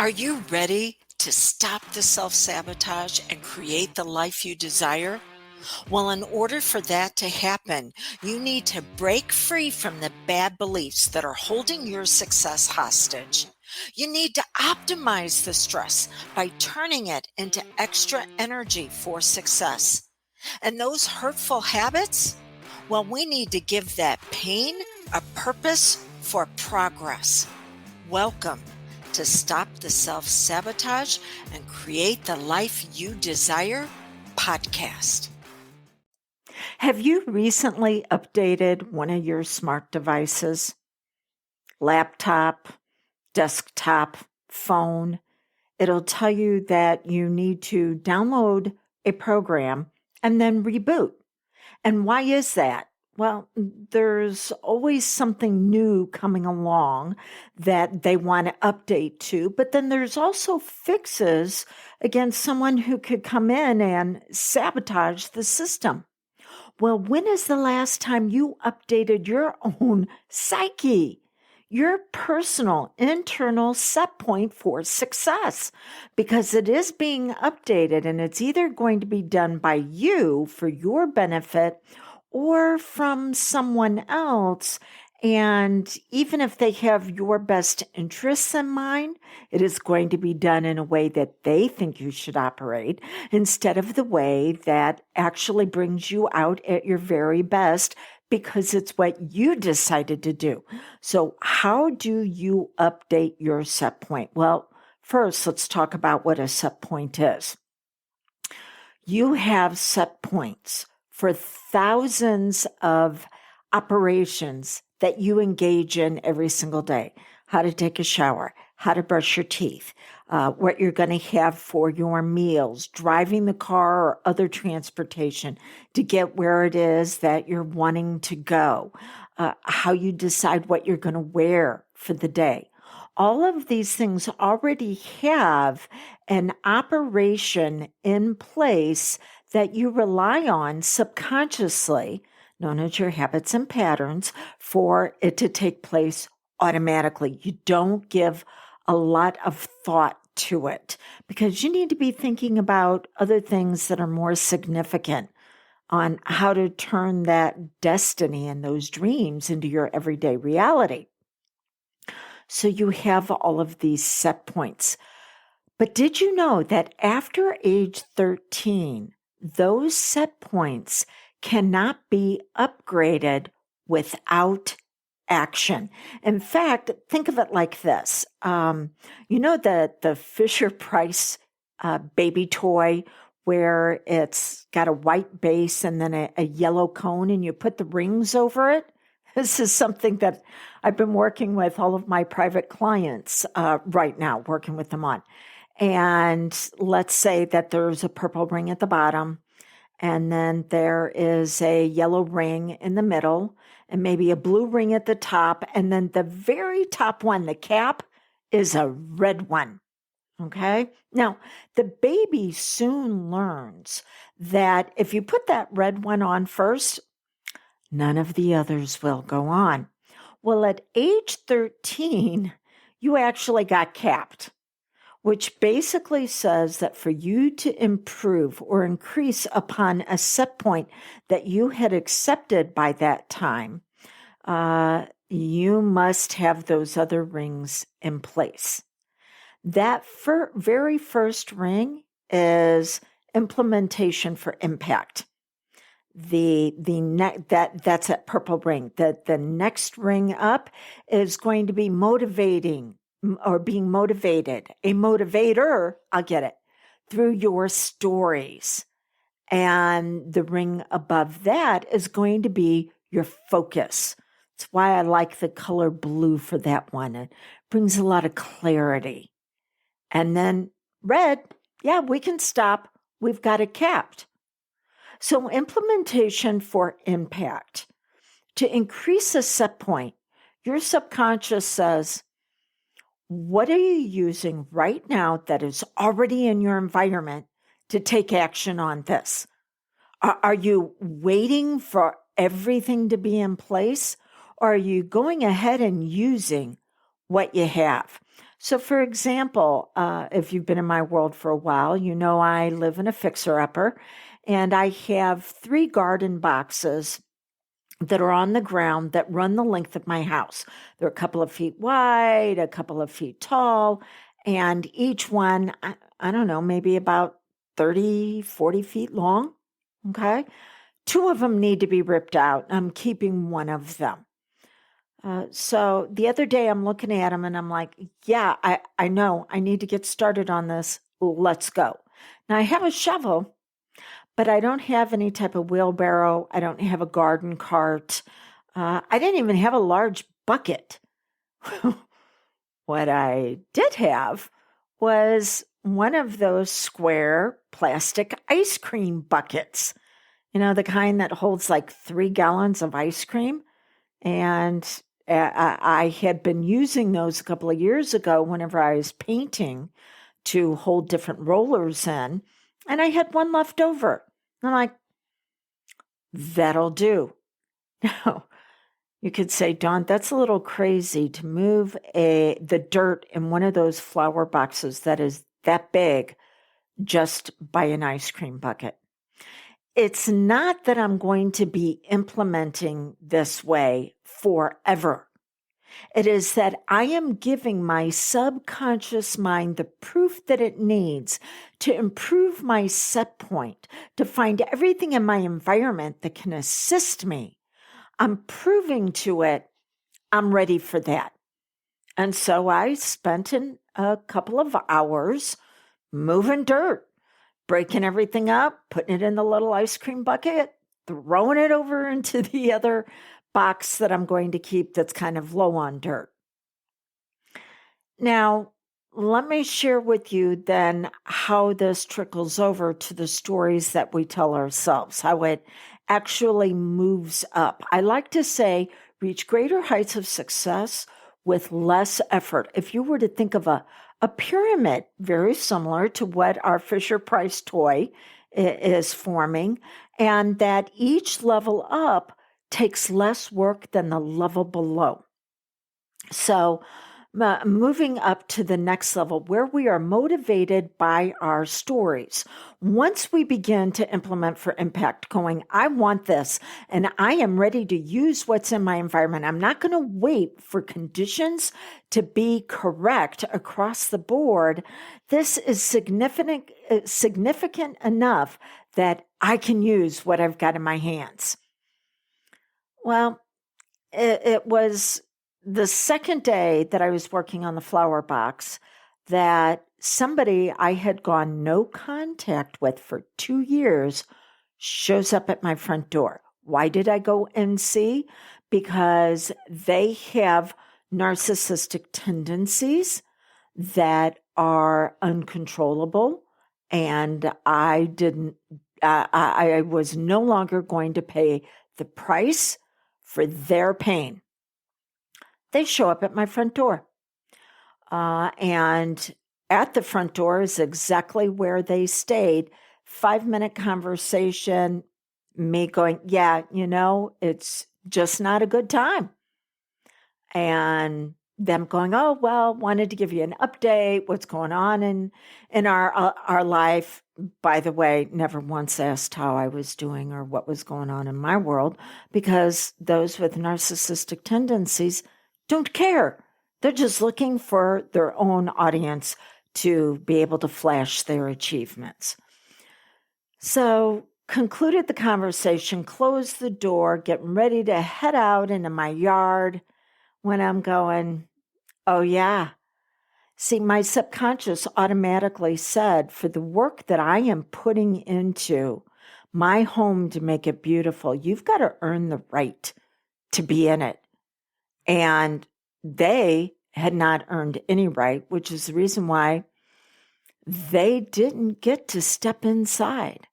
Are you ready to stop the self-sabotage and create the life you desire? Well, in order for that to happen, you need to break free from the bad beliefs that are holding your success hostage. You need to optimize the stress by turning it into extra energy for success. And those hurtful habits? Well, we need to give that pain a purpose for progress. Welcome to Stop the Self-Sabotage and Create the Life You Desire podcast. Have you recently updated one of your smart devices? Laptop, desktop, phone? It'll tell you that you need to download a program and then reboot. And why is that? Well, there's always something new coming along that they want to update to, but then there's also fixes against someone who could come in and sabotage the system. Well, when is the last time you updated your own psyche? Your personal internal set point for success, because it is being updated and it's either going to be done by you for your benefit or from someone else. And even if they have your best interests in mind, it is going to be done in a way that they think you should operate instead of the way that actually brings you out at your very best because it's what you decided to do. So how do you update your set point? Well, first, let's talk about what a set point is. You have set points for thousands of operations that you engage in every single day. How to take a shower, how to brush your teeth, what you're going to have for your meals, driving the car or other transportation to get where it is that you're wanting to go, how you decide what you're going to wear for the day. All of these things already have an operation in place that you rely on subconsciously, known as your habits and patterns, for it to take place automatically. You don't give a lot of thought to it because you need to be thinking about other things that are more significant on how to turn that destiny and those dreams into your everyday reality. So you have all of these set points. But did you know that after age 13, those set points cannot be upgraded without action? In fact, think of it like this. You know the Fisher-Price baby toy where it's got a white base and then a yellow cone and you put the rings over it? This is something that I've been working with all of my private clients right now, working with them on. And let's say that there's a purple ring at the bottom, and then there is a yellow ring in the middle, and maybe a blue ring at the top, and then the very top one, the cap, is a red one. Okay? Now, the baby soon learns that if you put that red one on first, none of the others will go on. Well, at age 13, you actually got capped, which basically says that for you to improve or increase upon a set point that you had accepted by that time, you must have those other rings in place. That very first ring is implementation for impact. That's that purple ring. The next ring up is going to be motivating or being motivated. A motivator, I'll get it, through your stories. And the ring above that is going to be your focus. That's why I like the color blue for that one. It brings a lot of clarity. And then red, yeah, we can stop. We've got it capped. So implementation for impact. To increase a set point, your subconscious says, what are you using right now that is already in your environment to take action on this? Are you waiting for everything to be in place? Or are you going ahead and using what you have? So, for example, if you've been in my world for a while, you know I live in a fixer-upper, and I have 3 garden boxes that are on the ground that run the length of my house. They're a couple of feet wide, a couple of feet tall, and each one, I don't know, maybe about 30, 40 feet long. Okay. 2 of them need to be ripped out. I'm keeping one of them. So the other day I'm looking at them and I'm like, yeah, I know I need to get started on this. Let's go. Now I have a shovel, but I don't have any type of wheelbarrow. I don't have a garden cart. I didn't even have a large bucket. What I did have was one of those square plastic ice cream buckets, the kind that holds like 3 gallons of ice cream. And I had been using those a couple of years ago whenever I was painting to hold different rollers in, and I had one left over. I'm like, that'll do. Now, you could say, Dawn, that's a little crazy to move the dirt in one of those flower boxes that is that big just by an ice cream bucket. It's not that I'm going to be implementing this way forever. It is that I am giving my subconscious mind the proof that it needs to improve my set point, to find everything in my environment that can assist me. I'm proving to it I'm ready for that. And so I spent a couple of hours moving dirt, breaking everything up, putting it in the little ice cream bucket, throwing it over into the other box that I'm going to keep that's kind of low on dirt. Now, let me share with you then how this trickles over to the stories that we tell ourselves, how it actually moves up. I like to say, reach greater heights of success with less effort. If you were to think of a pyramid, very similar to what our Fisher-Price toy is forming, and that each level up takes less work than the level below. So moving up to the next level where we are motivated by our stories. Once we begin to implement for impact, going, I want this, and I am ready to use what's in my environment. I'm not going to wait for conditions to be correct across the board. This is significant enough that I can use what I've got in my hands. Well, it was the second day that I was working on the flower box that somebody I had gone no contact with for 2 years shows up at my front door. Why did I go and see? Because they have narcissistic tendencies that are uncontrollable, and I was no longer going to pay the price for their pain. They show up at my front door. And at the front door is exactly where they stayed. 5-minute conversation, me going, yeah, it's just not a good time. And them going, oh, well, wanted to give you an update, what's going on in our life. By the way, never once asked how I was doing or what was going on in my world, because those with narcissistic tendencies don't care. They're just looking for their own audience to be able to flash their achievements. So concluded the conversation, closed the door, getting ready to head out into my yard when I'm going, oh yeah. See, my subconscious automatically said, for the work that I am putting into my home to make it beautiful, you've got to earn the right to be in it. And they had not earned any right, which is the reason why they didn't get to step inside.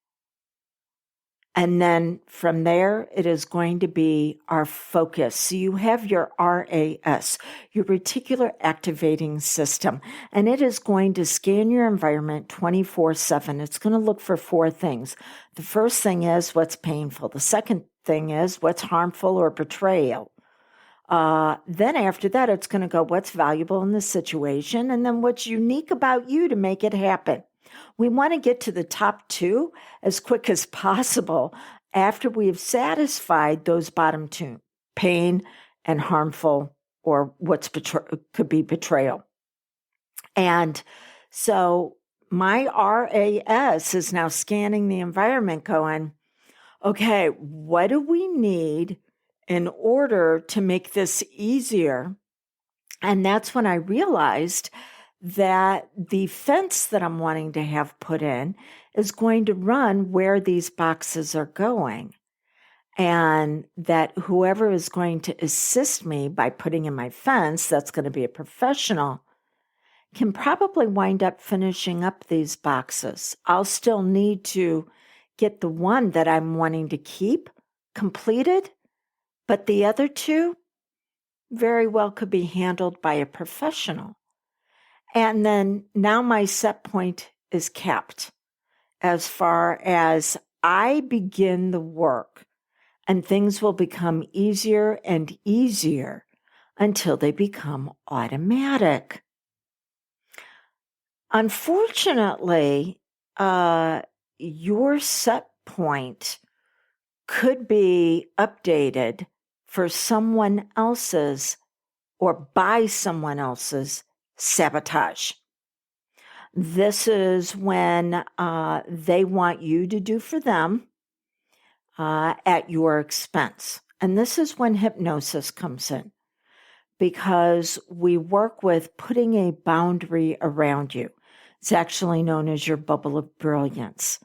And then from there, it is going to be our focus. So you have your RAS, your reticular activating system, and it is going to scan your environment 24/7. It's going to look for 4 things. The first thing is what's painful. The second thing is what's harmful or betrayal. Then after that, it's going to go what's valuable in the situation and then what's unique about you to make it happen. We want to get to the top two as quick as possible after we have satisfied those bottom two, pain and harmful, or could be betrayal. And so my RAS is now scanning the environment going, okay, what do we need in order to make this easier? And that's when I realized that the fence that I'm wanting to have put in is going to run where these boxes are going. And that whoever is going to assist me by putting in my fence, that's going to be a professional, can probably wind up finishing up these boxes. I'll still need to get the one that I'm wanting to keep completed, but the other two very well could be handled by a professional. And then now my set point is kept as far as I begin the work, and things will become easier and easier until they become automatic. Unfortunately, your set point could be updated for someone else's or by someone else's sabotage. This is when they want you to do for them at your expense. And this is when hypnosis comes in, because we work with putting a boundary around you. It's actually known as your bubble of brilliance.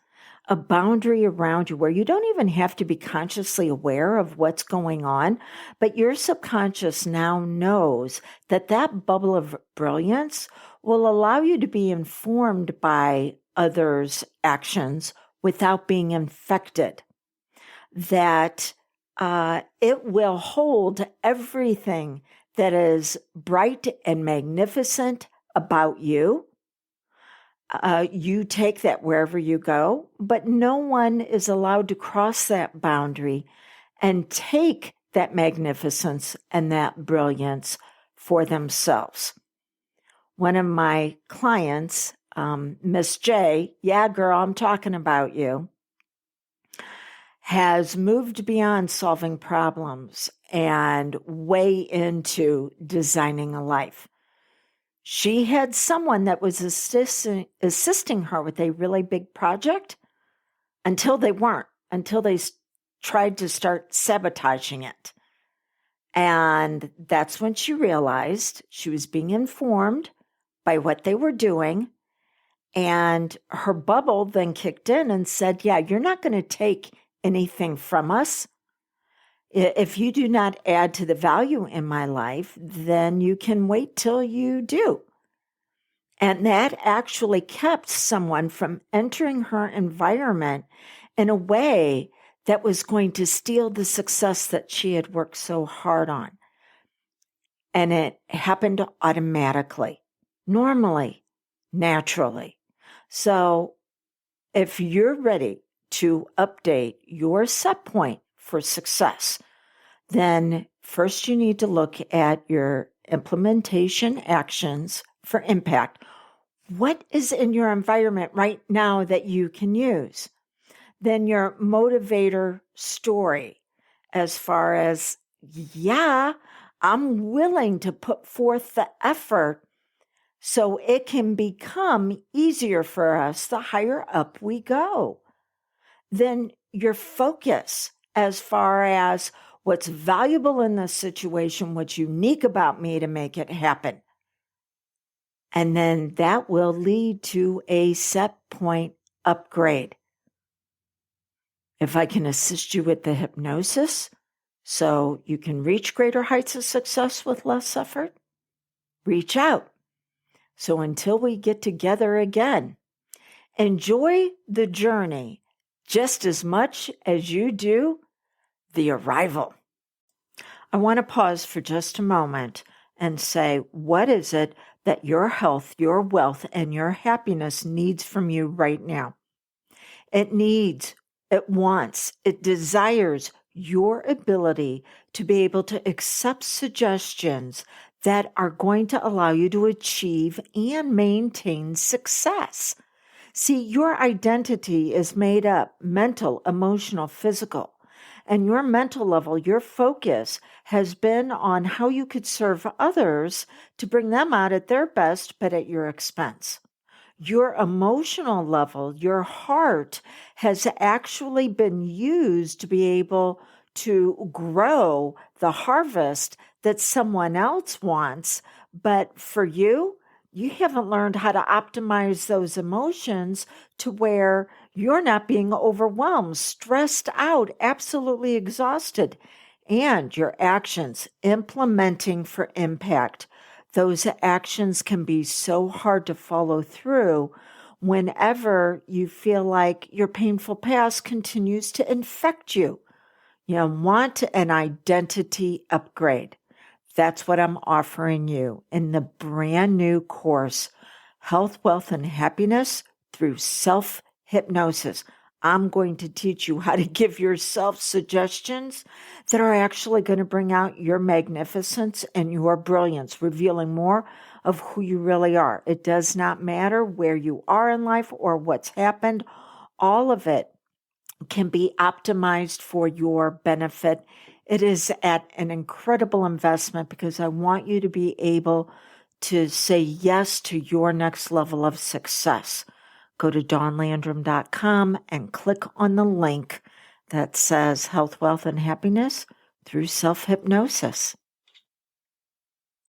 A boundary around you where you don't even have to be consciously aware of what's going on, but your subconscious now knows that that bubble of brilliance will allow you to be informed by others' actions without being infected. That it will hold everything that is bright and magnificent about you. You take that wherever you go, but no one is allowed to cross that boundary and take that magnificence and that brilliance for themselves. One of my clients, Miss J, yeah, girl, I'm talking about you, has moved beyond solving problems and way into designing a life. She had someone that was assisting her with a really big project until they weren't, until they tried to start sabotaging it. And that's when she realized she was being informed by what they were doing. And her bubble then kicked in and said, yeah, you're not going to take anything from us. If you do not add to the value in my life, then you can wait till you do. And that actually kept someone from entering her environment in a way that was going to steal the success that she had worked so hard on. And it happened automatically, normally, naturally. So if you're ready to update your set point for success, then first you need to look at your implementation actions for impact. What is in your environment right now that you can use? Then your motivator story, as far as, yeah, I'm willing to put forth the effort so it can become easier for us the higher up we go. Then your focus, as far as what's valuable in this situation, what's unique about me to make it happen. And then that will lead to a set point upgrade. If I can assist you with the hypnosis so you can reach greater heights of success with less effort, reach out. So until we get together again, enjoy the journey just as much as you do the arrival. I want to pause for just a moment and say, what is it that your health, your wealth, and your happiness needs from you right now? It needs, it wants, it desires your ability to be able to accept suggestions that are going to allow you to achieve and maintain success. See, your identity is made up mental, emotional, physical. And your mental level, your focus has been on how you could serve others to bring them out at their best, but at your expense. Your emotional level, your heart has actually been used to be able to grow the harvest that someone else wants. But for you, you haven't learned how to optimize those emotions to where you're not being overwhelmed, stressed out, absolutely exhausted, and your actions implementing for impact. Those actions can be so hard to follow through whenever you feel like your painful past continues to infect you. You want an identity upgrade. That's what I'm offering you in the brand new course, Health, Wealth, and Happiness through Self-Hypnosis. I'm going to teach you how to give yourself suggestions that are actually going to bring out your magnificence and your brilliance, revealing more of who you really are. It does not matter where you are in life or what's happened. All of it can be optimized for your benefit. It is at an incredible investment because I want you to be able to say yes to your next level of success. Go to dawnlandrum.com and click on the link that says Health, Wealth, and Happiness through Self-Hypnosis.